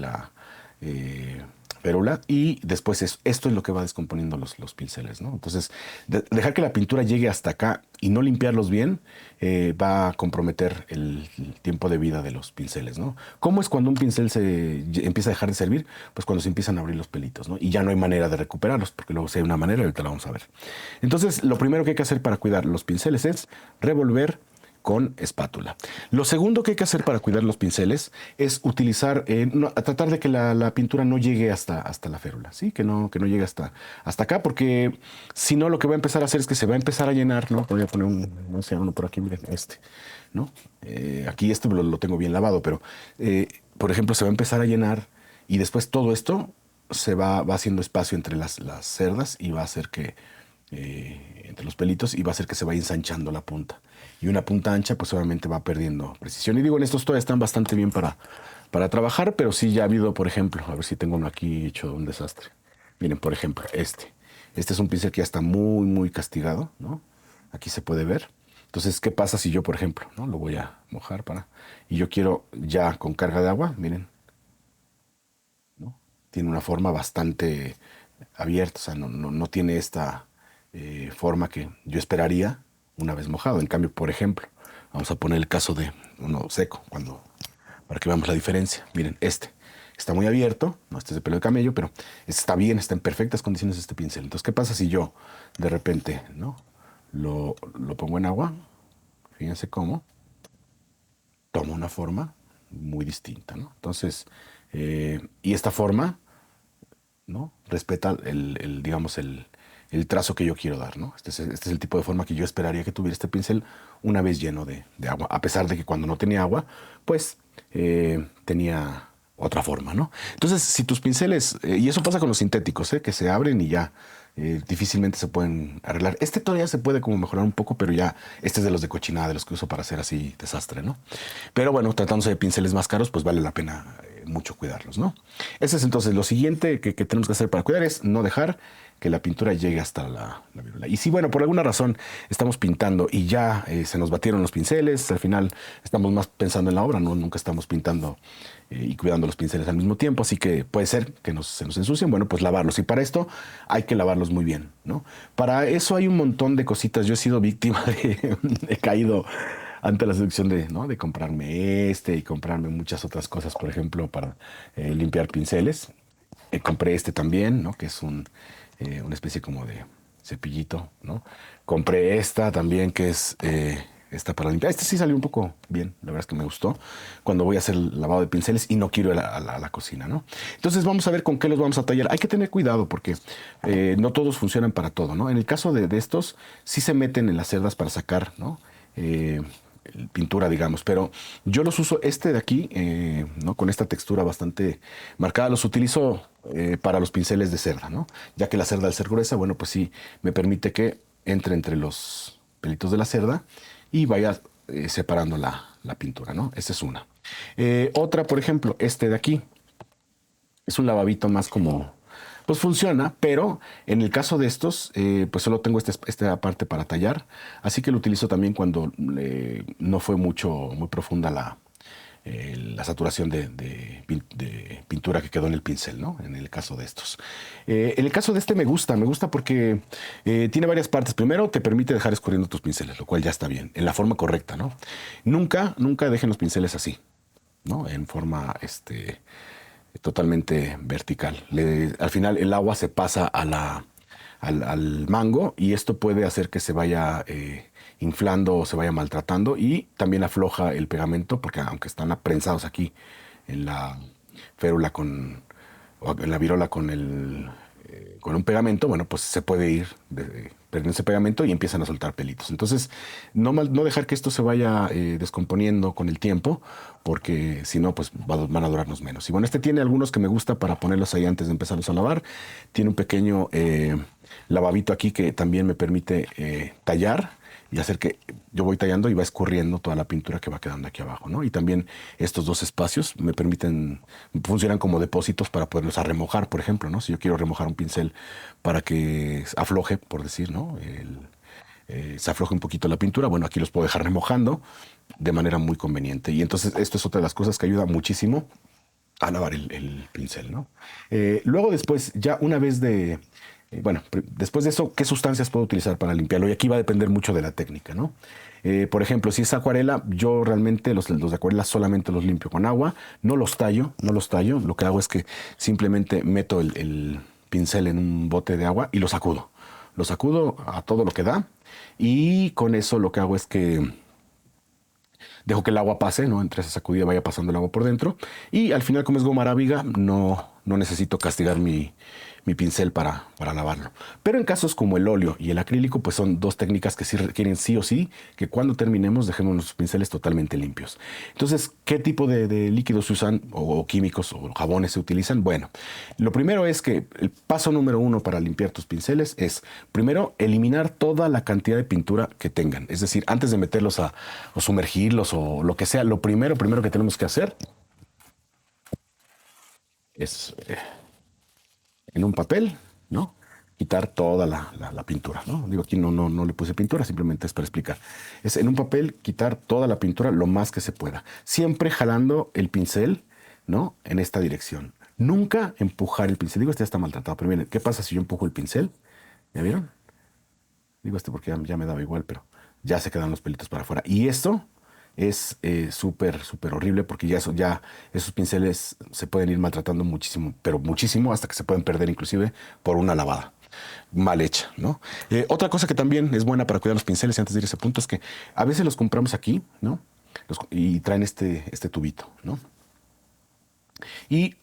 férula, y después esto es lo que va descomponiendo los pinceles, ¿no? Entonces, dejar que la pintura llegue hasta acá y no limpiarlos bien va a comprometer el tiempo de vida de los pinceles, ¿no? ¿Cómo es cuando un pincel empieza a dejar de servir? Pues cuando se empiezan a abrir los pelitos, ¿no? Y ya no hay manera de recuperarlos, porque luego sí hay una manera y ahorita la vamos a ver. Entonces, lo primero que hay que hacer para cuidar los pinceles es revolver con espátula. Lo segundo que hay que hacer para cuidar los pinceles es utilizar, tratar de que la pintura no llegue hasta la férula, ¿sí? Que no llegue hasta acá, porque si no, lo que va a empezar a hacer es que se va a empezar a llenar, ¿no? Voy a poner uno por aquí, miren, ¿no? Aquí lo tengo bien lavado, pero, por ejemplo, se va a empezar a llenar y después todo esto se va haciendo espacio entre las cerdas y va a hacer que, entre los pelitos, y va a hacer que se vaya ensanchando la punta. Y una punta ancha, pues obviamente va perdiendo precisión. Y digo, en estos todavía están bastante bien para trabajar, pero sí ya ha habido, por ejemplo, a ver si tengo uno aquí hecho un desastre. Miren, por ejemplo, este es un pincel que ya está muy, muy castigado, ¿no? Aquí se puede ver. Entonces, ¿qué pasa si yo, por ejemplo, ¿no? Lo voy a mojar y yo quiero ya con carga de agua, miren, ¿no? Tiene una forma bastante abierta, o sea, no tiene esta forma que yo esperaría una vez mojado. En cambio, por ejemplo, vamos a poner el caso de uno seco, para que veamos la diferencia. Miren, está muy abierto, no, este es de pelo de camello, pero está bien, está en perfectas condiciones este pincel. Entonces, ¿qué pasa si yo de repente, ¿no? Lo pongo en agua? Fíjense cómo toma una forma muy distinta, ¿no? Entonces, y esta forma, ¿no? Respeta digamos, el trazo que yo quiero dar, ¿no? Este es el tipo de forma que yo esperaría que tuviera este pincel una vez lleno de agua, a pesar de que cuando no tenía agua, pues tenía otra forma, ¿no? Entonces, si tus pinceles, y eso pasa con los sintéticos, que se abren y ya difícilmente se pueden arreglar. Este todavía se puede como mejorar un poco, pero ya este es de los de cochinada, de los que uso para hacer así desastre, ¿no? Pero bueno, tratándose de pinceles más caros, pues vale la pena mucho cuidarlos, ¿no? Ese es entonces lo siguiente que tenemos que hacer para cuidar, es no dejar que la pintura llegue hasta la vírula. Y si, bueno, por alguna razón estamos pintando y ya se nos batieron los pinceles, al final estamos más pensando en la obra, ¿no? Nunca estamos pintando y cuidando los pinceles al mismo tiempo, así que puede ser que se nos ensucien, bueno, pues lavarlos. Y para esto hay que lavarlos muy bien, ¿no? Para eso hay un montón de cositas. Yo he sido víctima he caído ante la seducción de comprarme y comprarme muchas otras cosas, por ejemplo, para limpiar pinceles. Compré este también, ¿no? Que es una especie como de cepillito, ¿no? Compré esta también, que es esta para limpiar. Este sí salió un poco bien, la verdad es que me gustó, cuando voy a hacer el lavado de pinceles y no quiero ir a la cocina, ¿no? Entonces vamos a ver con qué los vamos a tallar. Hay que tener cuidado porque no todos funcionan para todo, ¿no? En el caso de estos, sí se meten en las cerdas para sacar, ¿no? Pintura, digamos, pero yo los uso, de aquí, ¿no? Con esta textura bastante marcada, los utilizo para los pinceles de cerda, ¿no? Ya que la cerda, al ser gruesa, bueno, pues sí, me permite que entre los pelitos de la cerda y vaya separando la pintura, ¿no? Esa es una. Otra, por ejemplo, de aquí, es un lavabito más como, pues funciona, pero en el caso de estos, pues solo tengo esta parte para tallar, así que lo utilizo también cuando no fue muy profunda la saturación de pintura que quedó en el pincel, ¿no? En el caso de estos. En el caso de me gusta porque tiene varias partes. Primero, te permite dejar escurriendo tus pinceles, lo cual ya está bien, en la forma correcta, ¿no? Nunca dejen los pinceles así, ¿no? En forma, totalmente vertical. Al final el agua se pasa al mango y esto puede hacer que se vaya inflando o se vaya maltratando, y también afloja el pegamento, porque aunque están prensados aquí en la férula o en la virola con un pegamento, bueno, pues se puede ir perdiendo ese pegamento y empiezan a soltar pelitos. Entonces, no dejar que esto se vaya descomponiendo con el tiempo, porque si no, pues van a durarnos menos. Y bueno, tiene algunos que me gusta para ponerlos ahí antes de empezarlos a lavar. Tiene un pequeño lavabito aquí que también me permite tallar y hacer que yo voy tallando y va escurriendo toda la pintura que va quedando aquí abajo, ¿no? Y también estos dos espacios funcionan como depósitos para poderlos remojar, por ejemplo, ¿no? Si yo quiero remojar un pincel para que afloje, por decir, ¿no? Se afloje un poquito la pintura, bueno, aquí los puedo dejar remojando de manera muy conveniente. Y entonces esto es otra de las cosas que ayuda muchísimo a lavar el pincel, ¿no? Luego después, ya una vez de, bueno, después de eso, ¿qué sustancias puedo utilizar para limpiarlo? Y aquí va a depender mucho de la técnica, ¿no? Por ejemplo, si es acuarela, yo realmente los de acuarela solamente los limpio con agua, no los tallo, no los tallo. Lo que hago es que simplemente meto el pincel en un bote de agua y lo sacudo. Lo sacudo a todo lo que da y con eso lo que hago es que dejo que el agua pase, ¿no? Entre esa sacudida vaya pasando el agua por dentro. Y al final, como es goma arábiga, no necesito castigar mi pincel para lavarlo. Pero en casos como el óleo y el acrílico, pues son dos técnicas que sí requieren sí o sí que cuando terminemos dejemos nuestros pinceles totalmente limpios. Entonces, ¿qué tipo de líquidos se usan o químicos o jabones se utilizan? Bueno, lo primero es que el paso número uno para limpiar tus pinceles es, primero, eliminar toda la cantidad de pintura que tengan. Es decir, antes de meterlos o sumergirlos o lo que sea, lo primero que tenemos que hacer es en un papel, ¿no? Quitar toda la pintura, ¿no? Digo, aquí no le puse pintura, simplemente es para explicar. Es en un papel quitar toda la pintura lo más que se pueda. Siempre jalando el pincel, ¿no? En esta dirección. Nunca empujar el pincel. Digo, este ya está maltratado, pero miren, ¿qué pasa si yo empujo el pincel? ¿Ya vieron? Digo este porque ya me daba igual, pero ya se quedan los pelitos para afuera. Y esto es súper horrible porque ya esos pinceles se pueden ir maltratando muchísimo, pero muchísimo hasta que se pueden perder inclusive por una lavada mal hecha, ¿no? Otra cosa que también es buena para cuidar los pinceles y antes de ir a ese punto es que a veces los compramos aquí, ¿no? Y traen este tubito, ¿no? Y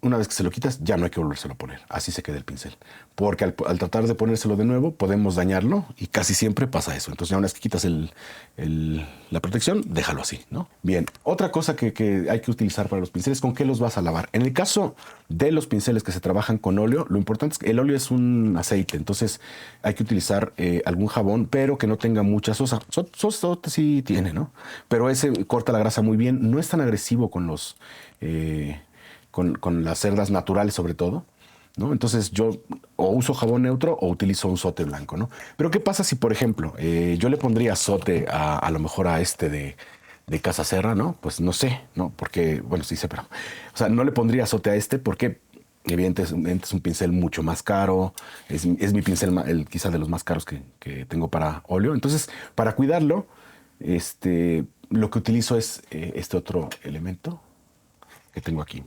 una vez que se lo quitas, ya no hay que volvérselo a poner. Así se queda el pincel. Porque al tratar de ponérselo de nuevo, podemos dañarlo y casi siempre pasa eso. Entonces, ya una vez que quitas la protección, déjalo así, ¿no? Bien, otra cosa que hay que utilizar para los pinceles, ¿con qué los vas a lavar? En el caso de los pinceles que se trabajan con óleo, lo importante es que el óleo es un aceite. Entonces, hay que utilizar algún jabón, pero que no tenga mucha sosa. Sosa sí tiene, ¿no? Pero ese corta la grasa muy bien. No es tan agresivo con los... con las cerdas naturales sobre todo, ¿no? Entonces yo o uso jabón neutro o utilizo un sote blanco, ¿no? Pero ¿qué pasa si, por ejemplo, yo le pondría sote a lo mejor a este de Casa Serra, ¿no? Pues no sé, ¿no? Porque, bueno, sí sé, pero... O sea, no le pondría sote a este porque evidentemente es un pincel mucho más caro, es mi pincel quizás de los más caros que tengo para óleo. Entonces, para cuidarlo, lo que utilizo es este otro elemento que tengo aquí,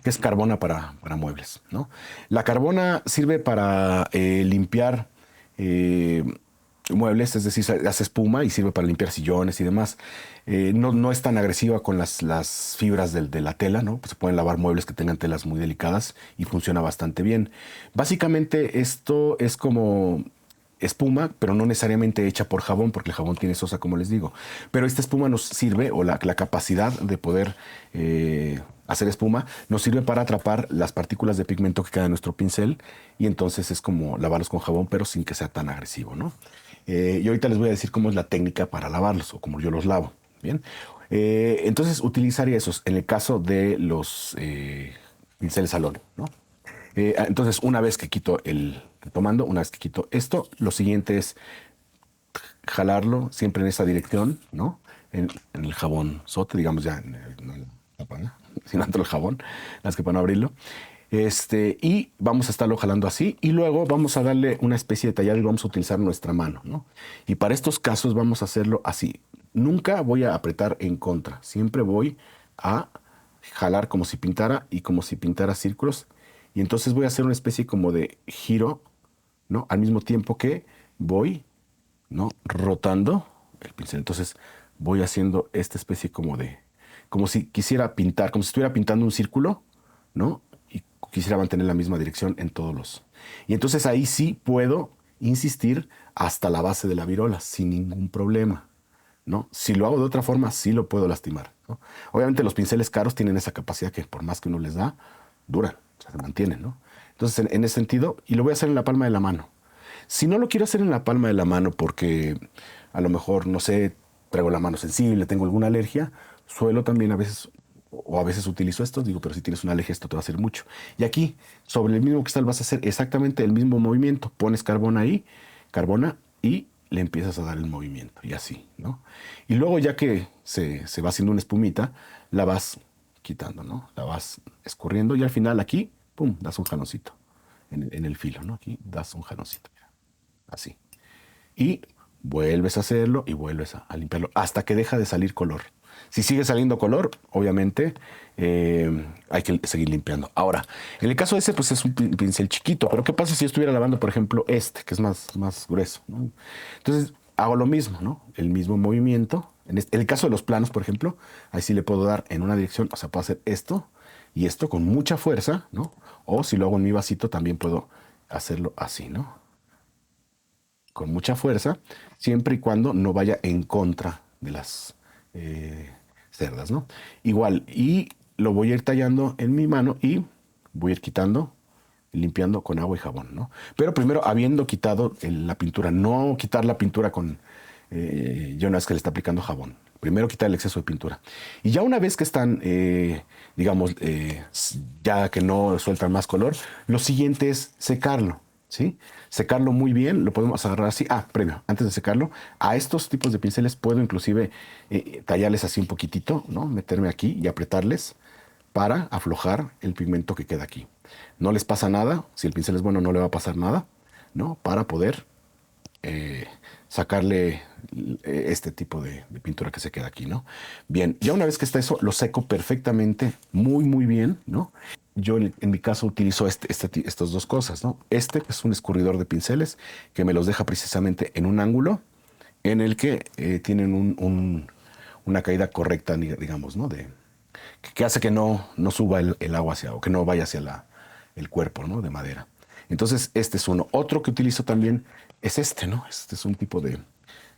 que es carbona para muebles, ¿no? La carbona sirve para limpiar muebles, es decir, hace espuma y sirve para limpiar sillones y demás. No es tan agresiva con las fibras de la tela, ¿no? Pues se pueden lavar muebles que tengan telas muy delicadas y funciona bastante bien. Básicamente esto es como espuma, pero no necesariamente hecha por jabón, porque el jabón tiene sosa, como les digo. Pero esta espuma nos sirve, o la capacidad de poder hacer espuma, nos sirve para atrapar las partículas de pigmento que quedan en nuestro pincel, y entonces es como lavarlos con jabón, pero sin que sea tan agresivo, ¿no? Y ahorita les voy a decir cómo es la técnica para lavarlos, o cómo yo los lavo, ¿bien? Entonces utilizaría esos en el caso de los pinceles al óleo, ¿no? Entonces, una vez que quito retomando, una vez que quito esto, lo siguiente es jalarlo siempre en esa dirección, ¿no? En el jabón sote, digamos ya, no en la tapa, ¿no? Sino dentro del jabón, las que para no abrirlo. Y vamos a estarlo jalando así y luego vamos a darle una especie de tallado y vamos a utilizar nuestra mano, ¿no? Y para estos casos vamos a hacerlo así. Nunca voy a apretar en contra, siempre voy a jalar como si pintara y como si pintara círculos. Y entonces voy a hacer una especie como de giro, ¿no? Al mismo tiempo que voy, ¿no? Rotando el pincel. Entonces voy haciendo esta especie como si quisiera pintar, como si estuviera pintando un círculo, ¿no? Y quisiera mantener la misma dirección en todos los. Y entonces ahí sí puedo insistir hasta la base de la virola sin ningún problema, ¿no? Si lo hago de otra forma, sí lo puedo lastimar, ¿no? Obviamente los pinceles caros tienen esa capacidad que por más que uno les da, duran, o sea, se mantienen, ¿no? Entonces, en ese sentido, y lo voy a hacer en la palma de la mano. Si no lo quiero hacer en la palma de la mano porque a lo mejor, no sé, traigo la mano sensible, tengo alguna alergia, suelo también a veces, o a veces utilizo esto, digo, pero si tienes una alergia esto te va a hacer mucho. Y aquí, sobre el mismo cristal vas a hacer exactamente el mismo movimiento. Pones carbona ahí, carbona, y le empiezas a dar el movimiento, y así, ¿no? Y luego ya que se va haciendo una espumita, la vas quitando, ¿no? La vas escurriendo y al final aquí, pum, das un jaloncito en el filo, ¿no? Aquí das un jaloncito, mira, así. Y vuelves a hacerlo y vuelves a limpiarlo hasta que deja de salir color. Si sigue saliendo color, obviamente hay que seguir limpiando. Ahora, en el caso de ese, pues es un pincel chiquito, pero ¿qué pasa si yo estuviera lavando, por ejemplo, este, que es más grueso, ¿no? Entonces, hago lo mismo, ¿no? El mismo movimiento. En el caso de los planos, por ejemplo, ahí sí le puedo dar en una dirección, o sea, puedo hacer esto y esto con mucha fuerza, ¿no? O si lo hago en mi vasito, también puedo hacerlo así, ¿no? Con mucha fuerza, siempre y cuando no vaya en contra de las cerdas, ¿no? Igual, y lo voy a ir tallando en mi mano y voy a ir quitando, limpiando con agua y jabón, ¿no? Pero primero, habiendo quitado la pintura, no quitar la pintura con, ya una vez que le está aplicando jabón. Primero quitar el exceso de pintura. Y ya una vez que están, digamos, ya que no sueltan más color, lo siguiente es secarlo. ¿Sí? Secarlo muy bien, lo podemos agarrar así. Previo, antes de secarlo, a estos tipos de pinceles puedo inclusive tallarles así un poquitito, ¿no? Meterme aquí y apretarles para aflojar el pigmento que queda aquí. No les pasa nada, si el pincel es bueno no le va a pasar nada, ¿no? Para poder sacarle este tipo de pintura que se queda aquí, ¿no? Bien, ya una vez que está eso, lo seco perfectamente, muy bien, ¿no? Yo en mi caso utilizo estas dos cosas, ¿no? Este es un escurridor de pinceles que me los deja precisamente en un ángulo en el que tienen una caída correcta, digamos, ¿no? Que hace que no suba el agua o que no vaya hacia el cuerpo, ¿no? De madera. Entonces, este es uno. Otro que utilizo también es este, ¿no? Este es un tipo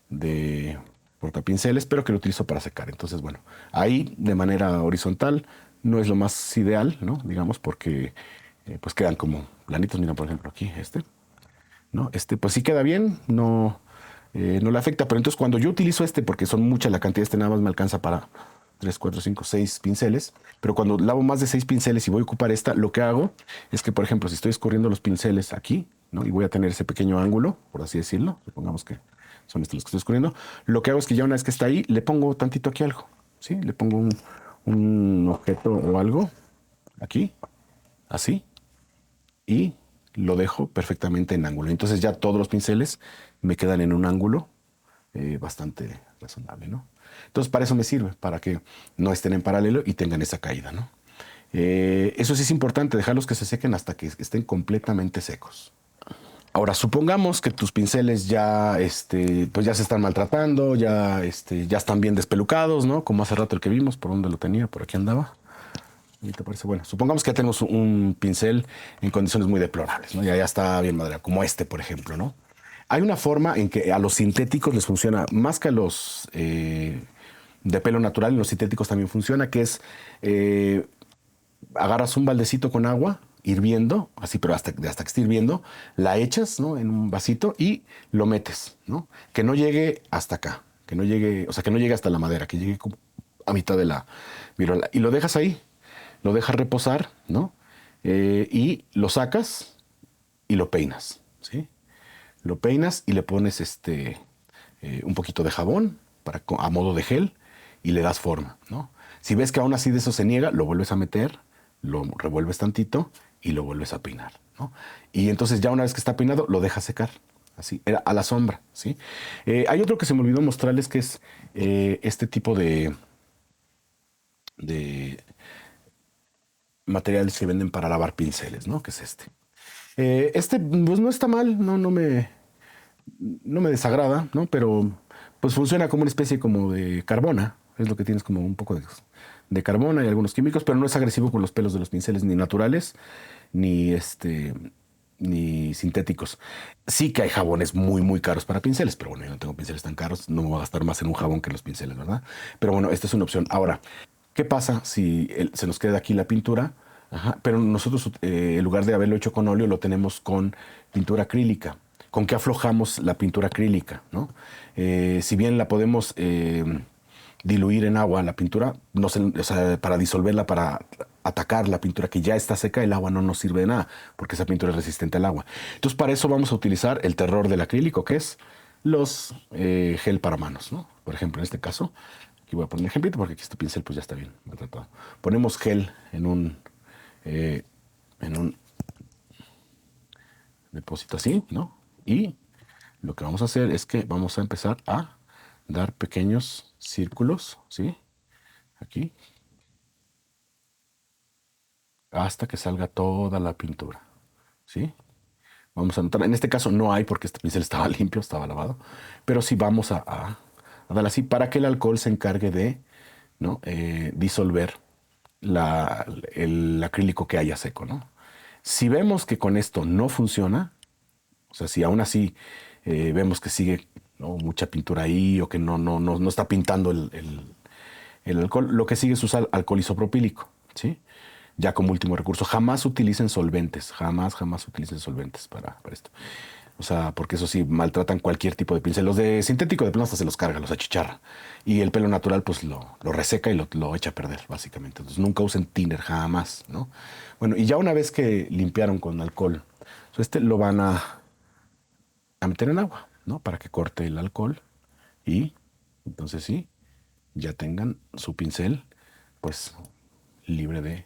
de portapinceles, pero que lo utilizo para secar. Entonces, bueno, ahí de manera horizontal no es lo más ideal, ¿no? Digamos, porque pues quedan como planitos. Mira, por ejemplo, aquí ¿no? Este, pues sí queda bien, no le afecta. Pero entonces cuando yo utilizo porque son mucha la cantidad, nada más me alcanza para 3, 4, 5, 6 pinceles. Pero cuando lavo más de 6 pinceles y voy a ocupar lo que hago es que, por ejemplo, si estoy escurriendo los pinceles aquí, ¿no? Y voy a tener ese pequeño ángulo, por así decirlo, supongamos que son estos los que estoy escurriendo, lo que hago es que ya una vez que está ahí, le pongo tantito aquí algo, ¿sí? Le pongo un objeto o algo aquí, así, y lo dejo perfectamente en ángulo. Entonces ya todos los pinceles me quedan en un ángulo bastante razonable, ¿no? Entonces para eso me sirve, para que no estén en paralelo y tengan esa caída, ¿no? Eso sí es importante, dejarlos que se sequen hasta que estén completamente secos. Ahora, supongamos que tus pinceles ya, pues ya se están maltratando, ya están bien despelucados, ¿no? Como hace rato el que vimos, ¿por dónde lo tenía? Por aquí andaba. ¿Y te parece? Bueno, supongamos que ya tenemos un pincel en condiciones muy deplorables, ¿no? Ya está bien madera, como por ejemplo, ¿no? Hay una forma en que a los sintéticos les funciona más que a los de pelo natural, en los sintéticos también funciona, que es agarras un baldecito con agua hirviendo, así, pero hasta que esté hirviendo, la echas, ¿no? En un vasito y lo metes, ¿no? Que no llegue hasta acá, que no llegue, o sea, que no llegue hasta la madera, que llegue como a mitad de la virola. Y lo dejas ahí, lo dejas reposar, ¿no? Y lo sacas y lo peinas, ¿sí? Lo peinas y le pones un poquito de jabón a modo de gel y le das forma, ¿no? Si ves que aún así de eso se niega, lo vuelves a meter, lo revuelves tantito y lo vuelves a peinar, ¿no? Y entonces ya una vez que está peinado, lo dejas secar, así, a la sombra, ¿sí? Hay otro que se me olvidó mostrarles que es este tipo de materiales que venden para lavar pinceles, ¿no? Que es este. Pues no está mal, no me desagrada, ¿no? Pero pues funciona como una especie como de carbona. Es lo que tienes, como un poco de carbona y algunos químicos, pero no es agresivo con los pelos de los pinceles, ni naturales, ni sintéticos. Sí que hay jabones muy caros para pinceles, pero bueno, yo no tengo pinceles tan caros, no me voy a gastar más en un jabón que en los pinceles, ¿verdad? Pero bueno, esta es una opción. Ahora, ¿qué pasa si se nos queda aquí la pintura? Ajá, pero nosotros, en lugar de haberlo hecho con óleo, lo tenemos con pintura acrílica. ¿Con qué aflojamos la pintura acrílica, ¿no? Si bien la podemos diluir en agua, la pintura, o sea, para disolverla, para atacar la pintura que ya está seca, el agua no nos sirve de nada, porque esa pintura es resistente al agua. Entonces, para eso vamos a utilizar el terror del acrílico, que es los gel para manos, ¿no? Por ejemplo, en este caso, Aquí voy a poner un ejemplito porque aquí este pincel pues ya está bien maltratado. Ponemos gel en un depósito así, ¿no? Y lo que vamos a hacer es que vamos a empezar a dar pequeños círculos, ¿sí? Aquí, hasta que salga toda la pintura, ¿sí? Vamos a notar, en este caso no hay porque este pincel estaba limpio, estaba lavado, pero sí vamos a dar así para que el alcohol se encargue de, ¿no? Disolver el acrílico que haya seco, ¿no? Si vemos que con esto no funciona, o sea, si aún así vemos que sigue, ¿no?, mucha pintura ahí o que no está pintando el alcohol, lo que sigue es usar alcohol isopropílico, ¿sí? Ya como último recurso, jamás utilicen solventes, jamás utilicen solventes para esto. O sea, porque eso sí, maltratan cualquier tipo de pincel. Los de sintético de plano hasta se los carga, los achicharra. Y el pelo natural pues lo reseca y lo echa a perder, básicamente. Entonces nunca usen thinner, jamás, ¿no? Bueno, y ya una vez que limpiaron con alcohol, lo van a meter en agua, ¿no? Para que corte el alcohol y entonces sí, ya tengan su pincel pues libre de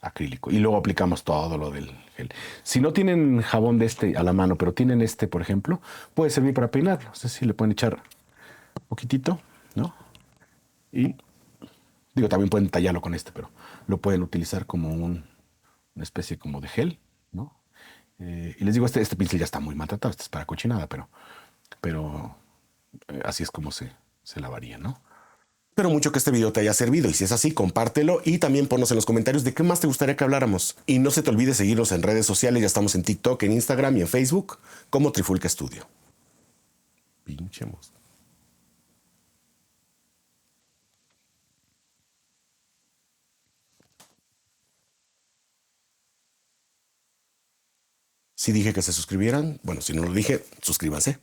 acrílico. Y luego aplicamos todo lo del gel. Si no tienen jabón de este a la mano, pero tienen este, por ejemplo, puede servir para peinarlo. O sea, sí le pueden echar un poquitito, ¿no? Y digo, también pueden tallarlo con este, pero lo pueden utilizar como una especie como de gel, ¿no? Y les digo, este pincel ya está muy maltratado, este es para cochinada, pero así es como se lavaría, ¿no? Espero mucho que este video te haya servido y si es así, compártelo y también ponnos en los comentarios de qué más te gustaría que habláramos. Y no se te olvide seguirnos en redes sociales, ya estamos en TikTok, en Instagram y en Facebook como Trifulca Studio. Pinche mosca. Si dije que se suscribieran, bueno, si no lo dije, suscríbanse.